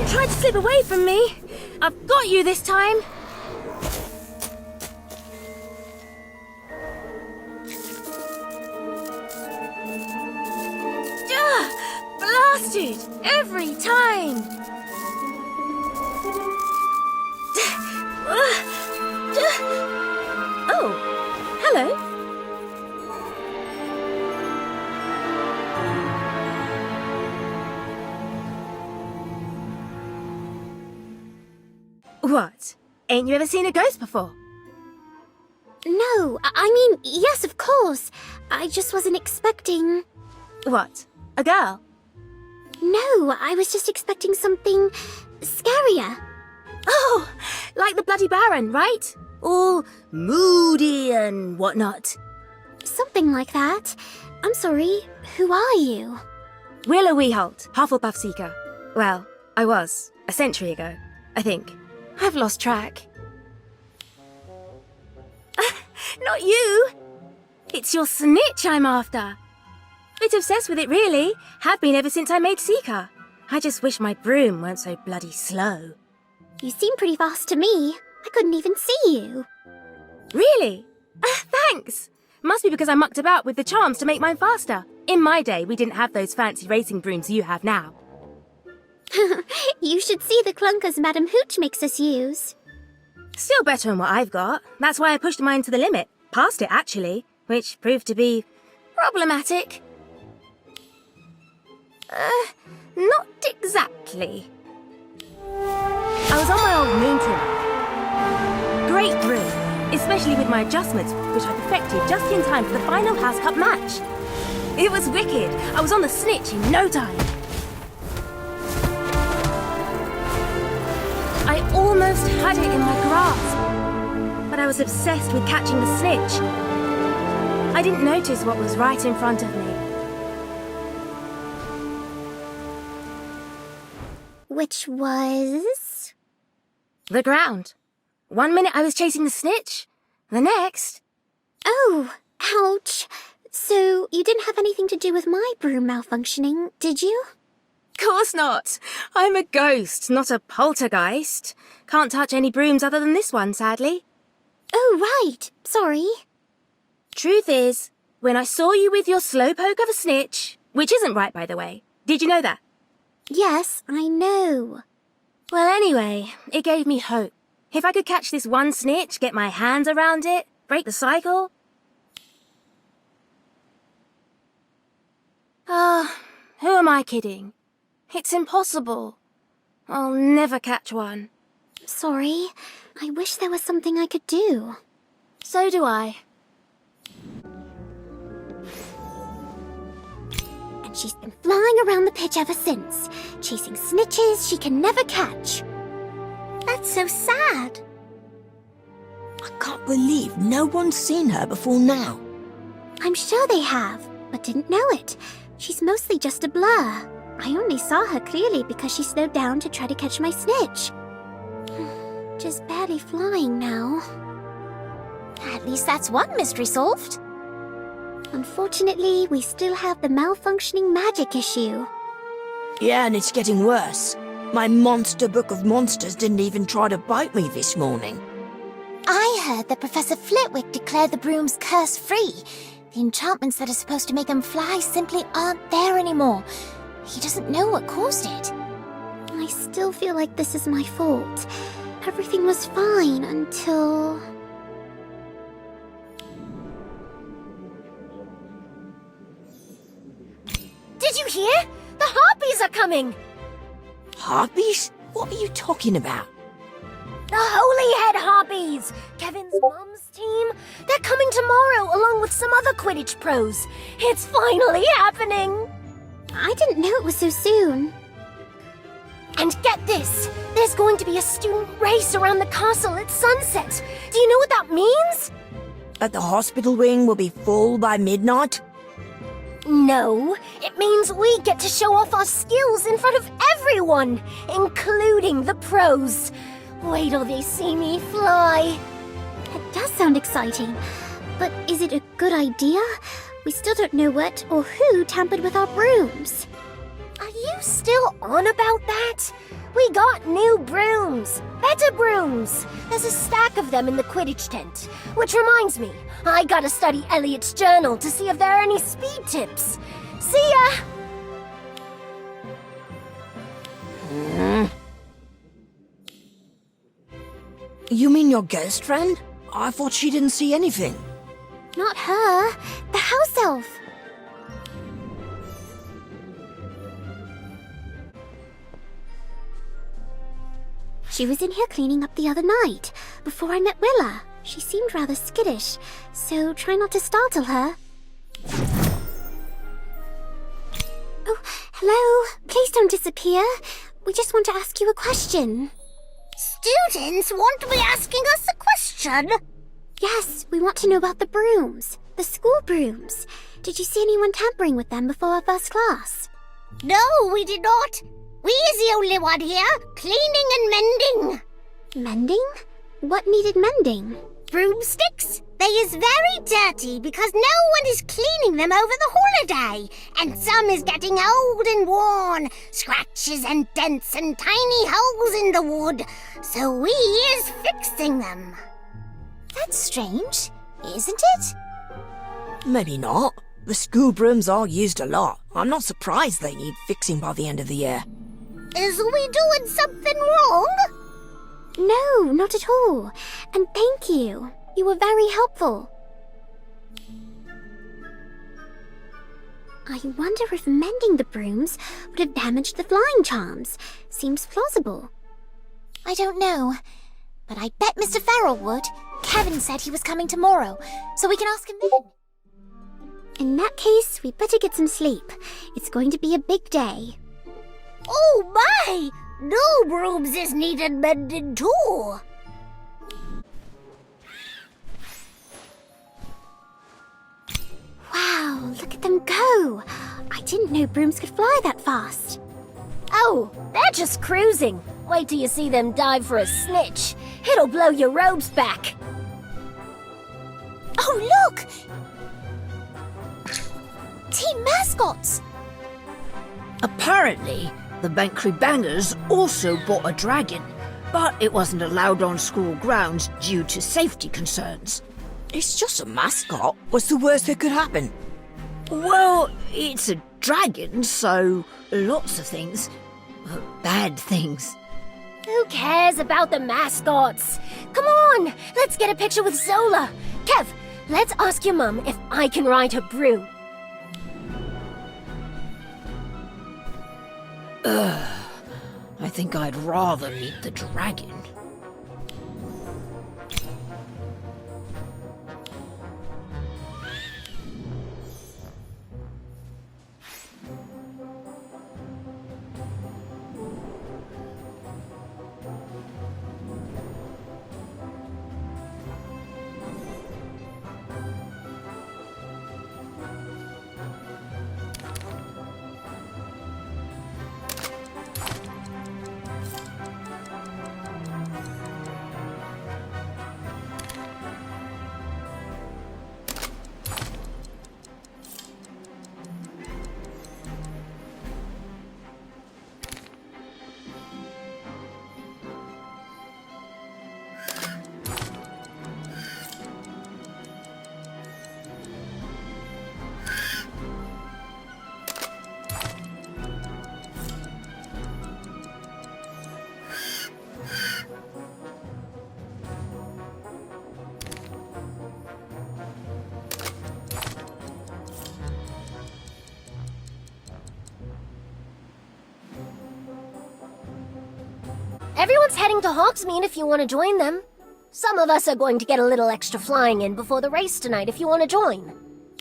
Tried to slip away from me. I've got you this time. Blasted! Every time! Oh, hello. What? Ain't you ever seen a ghost before? No, I mean, yes, of course. I just wasn't expecting... What? A girl? No, I was just expecting something scarier. Oh, like the Bloody Baron, right? All moody and whatnot. Something like that. I'm sorry, who are you? Willow Weeholt, Hufflepuff Seeker. Well, I was, a century ago, I think. I've lost track. Not you! It's your snitch I'm after. Bit obsessed with it, really. Have been ever since I made Seeker. I just wish my broom weren't so bloody slow. You seem pretty fast to me. I couldn't even see you. Really? Thanks! Must be because I mucked about with the charms to make mine faster. In my day, we didn't have those fancy racing brooms you have now. You should see the clunkers Madam Hooch makes us use. Still better than what I've got. That's why I pushed mine to the limit. Past it, actually, which proved to be problematic. Not exactly. I was on my old moon trimmer. Great broom, especially with my adjustments, which I perfected just in time for the final House Cup match. It was wicked. I was on the snitch in no time. I almost had it in my grasp, but I was obsessed with catching the snitch. I didn't notice what was right in front of me. Which was... The ground. 1 minute I was chasing the snitch, the next... Oh, ouch. So you didn't have anything to do with my broom malfunctioning, did you? Course not. I'm a ghost, not a poltergeist. Can't touch any brooms other than this one, sadly. Oh, right. Sorry. Truth is, when I saw you with your slowpoke of a snitch, which isn't right, by the way, did you know that? Yes, I know. Well, anyway, it gave me hope. If I could catch this one snitch, get my hands around it, break the cycle... who am I kidding? It's impossible. I'll never catch one. Sorry. I wish there was something I could do. So do I. And she's been flying around the pitch ever since, chasing snitches she can never catch. That's so sad. I can't believe no one's seen her before now. I'm sure they have, but didn't know it. She's mostly just a blur. I only saw her clearly because she slowed down to try to catch my snitch. Just barely flying now. At least that's one mystery solved. Unfortunately, we still have the malfunctioning magic issue. Yeah, and it's getting worse. My monster book of monsters didn't even try to bite me this morning. I heard that Professor Flitwick declared the brooms curse-free. The enchantments that are supposed to make them fly simply aren't there anymore. He doesn't know what caused it. I still feel like this is my fault. Everything was fine until... Did you hear? The Harpies are coming! Harpies? What are you talking about? The Holyhead Harpies! Kevin's mum's team. They're coming tomorrow, along with some other Quidditch pros. It's finally happening! I didn't know it was so soon. And get this! There's going to be a student race around the castle at sunset. Do you know what that means? That the hospital wing will be full by midnight? No, it means we get to show off our skills in front of everyone, including the pros. Wait till they see me fly. It does sound exciting, but is it a good idea? We still don't know what or who tampered with our brooms. you still on about that? We got new brooms. Better brooms. There's a stack of them in the Quidditch tent. Which reminds me, I gotta study Elliot's journal to see if there are any speed tips. See ya! You mean your ghost friend? I thought she didn't see anything. Not her. The house elf. She was in here cleaning up the other night, before I met Willa. She seemed rather skittish, so try not to startle her. Oh, hello. Please don't disappear. We just want to ask you a question. Students want to be asking us a question? Yes, we want to know about the brooms. The school brooms. Did you see anyone tampering with them before our first class? No, we did not. We is the only one here, cleaning and mending. Mending? What needed mending? Broomsticks? They is very dirty because no one is cleaning them over the holiday. And some is getting old and worn. Scratches and dents and tiny holes in the wood. So we is fixing them. That's strange, isn't it? Maybe not. The school brooms are used a lot. I'm not surprised they need fixing by the end of the year. Is we doing something wrong? No, not at all. And thank you. You were very helpful. I wonder if mending the brooms would have damaged the flying charms. Seems plausible. I don't know, but I bet Mr. Farrell would. Kevin said he was coming tomorrow, so we can ask him then. In that case, we better get some sleep. It's going to be a big day. Oh my! No brooms is needed mending too. Wow, look at them go! I didn't know brooms could fly that fast. Oh, they're just cruising. Wait till you see them dive for a snitch. It'll blow your robes back. Oh look! Team mascots! Apparently, the Bankery Bangers also bought a dragon, but it wasn't allowed on school grounds due to safety concerns. It's just a mascot. What's the worst that could happen? Well, it's a dragon, so lots of things. Bad things. Who cares about the mascots? Come on, let's get a picture with Zola. Kev, let's ask your mum if I can ride her broom. I think I'd rather meet the dragon. Everyone's heading to Hogsmeade if you want to join them. Some of us are going to get a little extra flying in before the race tonight if you want to join.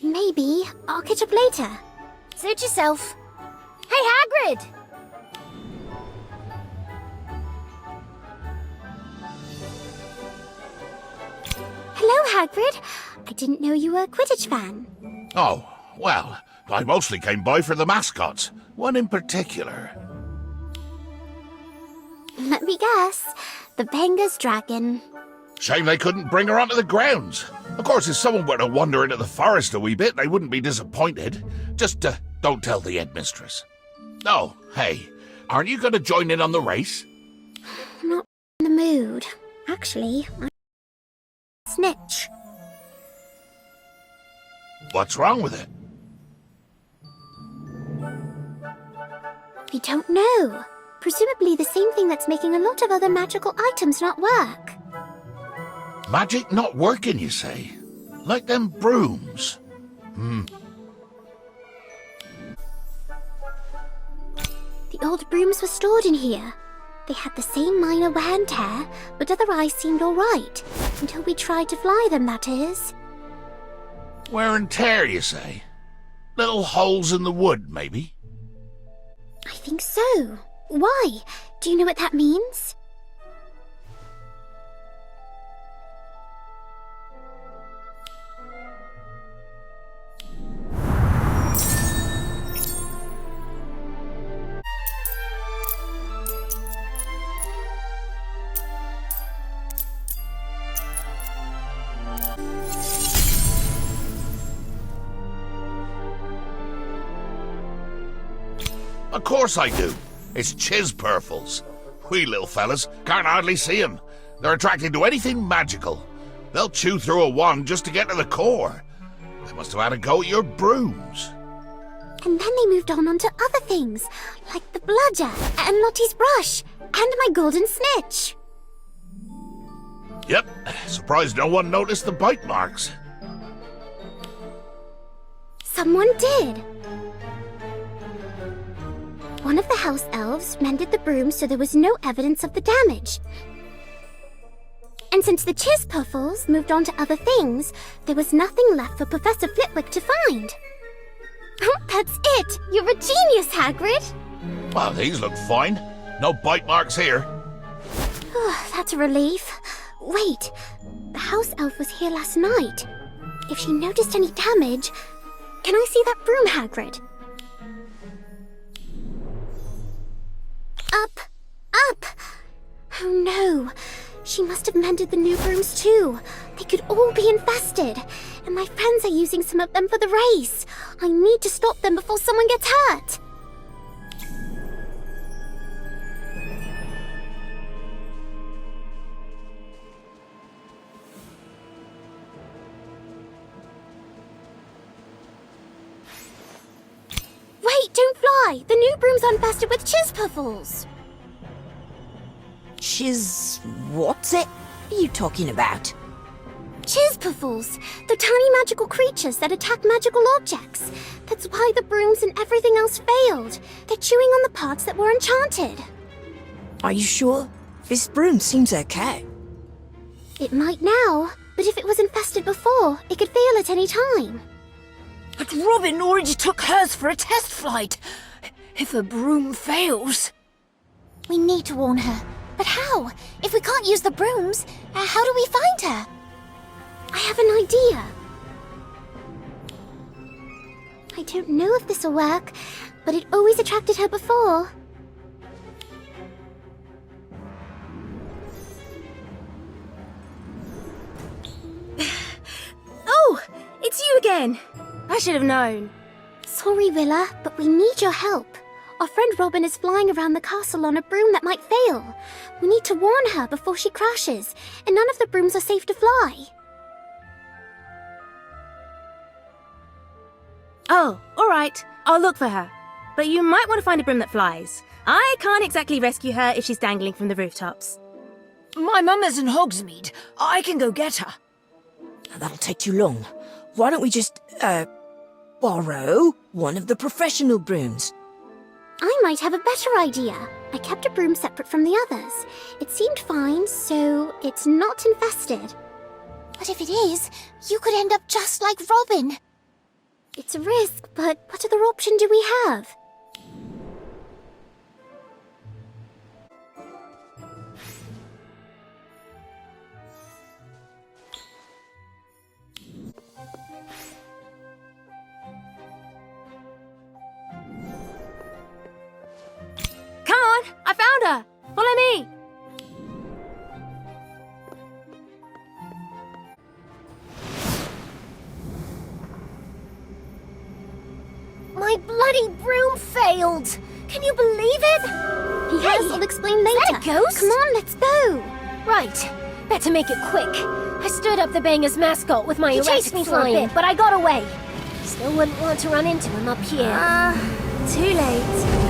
Maybe. I'll catch up later. Suit yourself. Hey, Hagrid! Hello, Hagrid. I didn't know you were a Quidditch fan. Oh, well, I mostly came by for the mascots. One in particular. Let me guess. The Banger's dragon. Shame they couldn't bring her onto the grounds. Of course, if someone were to wander into the forest a wee bit, they wouldn't be disappointed. Just don't tell the headmistress. Oh, hey, aren't you going to join in on the race? I'm not in the mood. Actually, I'm snitch. What's wrong with it? We don't know. Presumably the same thing that's making a lot of other magical items not work. Magic not working, you say? Like them brooms? The old brooms were stored in here. They had the same minor wear and tear, but otherwise seemed alright. Until we tried to fly them, that is. Wear and tear, you say? Little holes in the wood, maybe? I think so. Why? Do you know what that means? Of course I do. It's chiz-purfles. We little fellas can't hardly see 'em. They're attracted to anything magical. They'll chew through a wand just to get to the core. They must have had a go at your brooms. And then they moved on onto other things, like the bludger, and Lottie's brush, and my golden snitch. Yep, surprised no one noticed the bite marks. Someone did. One of the house elves mended the broom so there was no evidence of the damage. And since the Chiz-Puffles moved on to other things, there was nothing left for Professor Flitwick to find. That's it! You're a genius, Hagrid! Well, these look fine. No bite marks here. That's a relief. Wait, the house elf was here last night. If she noticed any damage, can I see that broom, Hagrid? Up! Up! Oh no! She must have mended the new brooms too. They could all be infested. And my friends are using some of them for the race. I need to stop them before someone gets hurt. Wait, don't fly! The new broom's infested with Chiz-Puffles! What's it? Are you talking about? Chiz-Puffles! They're tiny magical creatures that attack magical objects. That's why the brooms and everything else failed. They're chewing on the parts that were enchanted. Are you sure? This broom seems okay. It might now, but if it was infested before, it could fail at any time. But Robin already took hers for a test flight. If a broom fails... We need to warn her. But how? If we can't use the brooms, how do we find her? I have an idea. I don't know if this'll work, but it always attracted her before. Oh, it's you again. I should have known. Sorry, Willa, but we need your help. Our friend Robin is flying around the castle on a broom that might fail. We need to warn her before she crashes, and none of the brooms are safe to fly. Oh, all right. I'll look for her. But you might want to find a broom that flies. I can't exactly rescue her if she's dangling from the rooftops. My mum is in Hogsmeade. I can go get her. That'll take too long. Why don't we just, borrow one of the professional brooms? I might have a better idea. I kept a broom separate from the others. It seemed fine, so it's not infested. But if it is, you could end up just like Robin. It's a risk, but what other option do we have? Come on, I found her. Follow me. My bloody broom failed. Can you believe it? He has. I'll explain later. that a ghost? Come on, let's go. Right. Better make it quick. I stood up the Bangers mascot with my He erratic chased me for a flying, bit. but I got away. Still wouldn't want to run into him up here. Too late.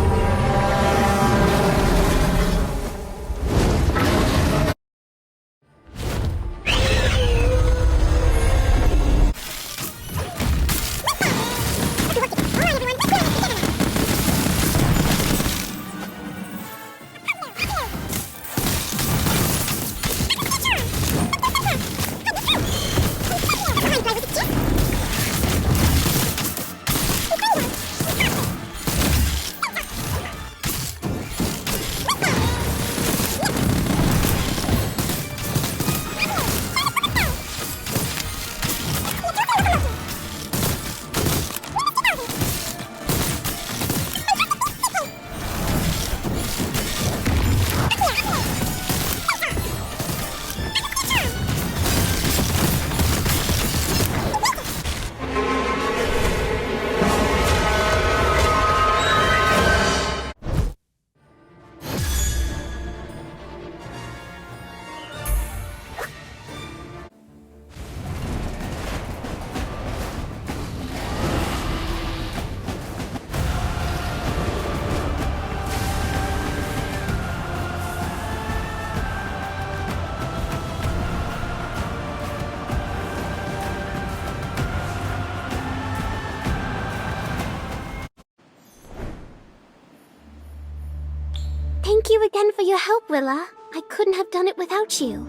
Thank you again for your help, Willa. I couldn't have done it without you.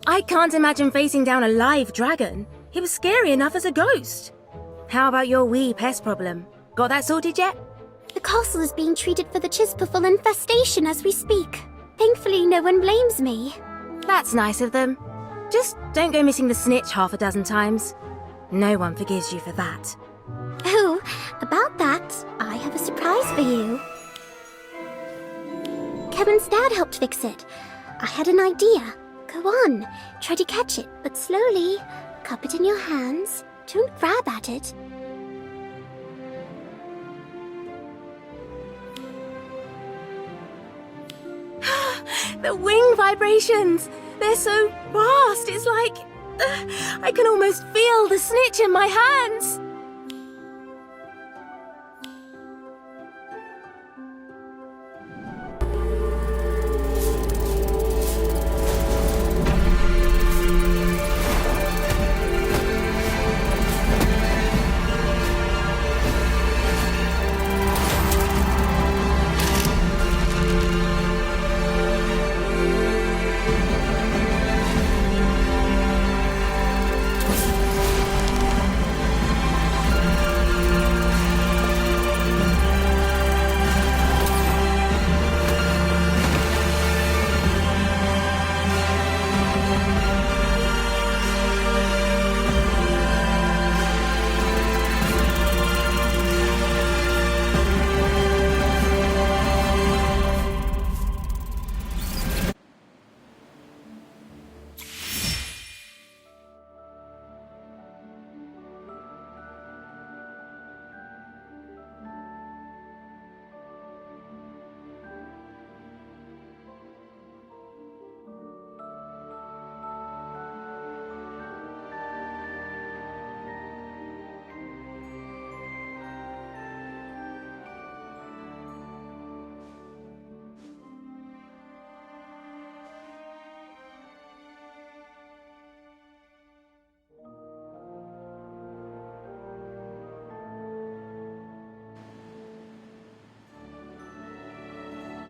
I can't imagine facing down a live dragon. He was scary enough as a ghost. How about your wee pest problem? Got that sorted yet? The castle is being treated for the Chispuffle infestation as we speak. Thankfully, no one blames me. That's nice of them. Just don't go missing the snitch half a dozen times. No one forgives you for that. Oh, about that, I have a surprise for you. Kevin's dad helped fix it. I had an idea. Go on, try to catch it, but slowly. Cup it in your hands. Don't grab at it. The wing vibrations! They're so fast, it's like... I can almost feel the snitch in my hands!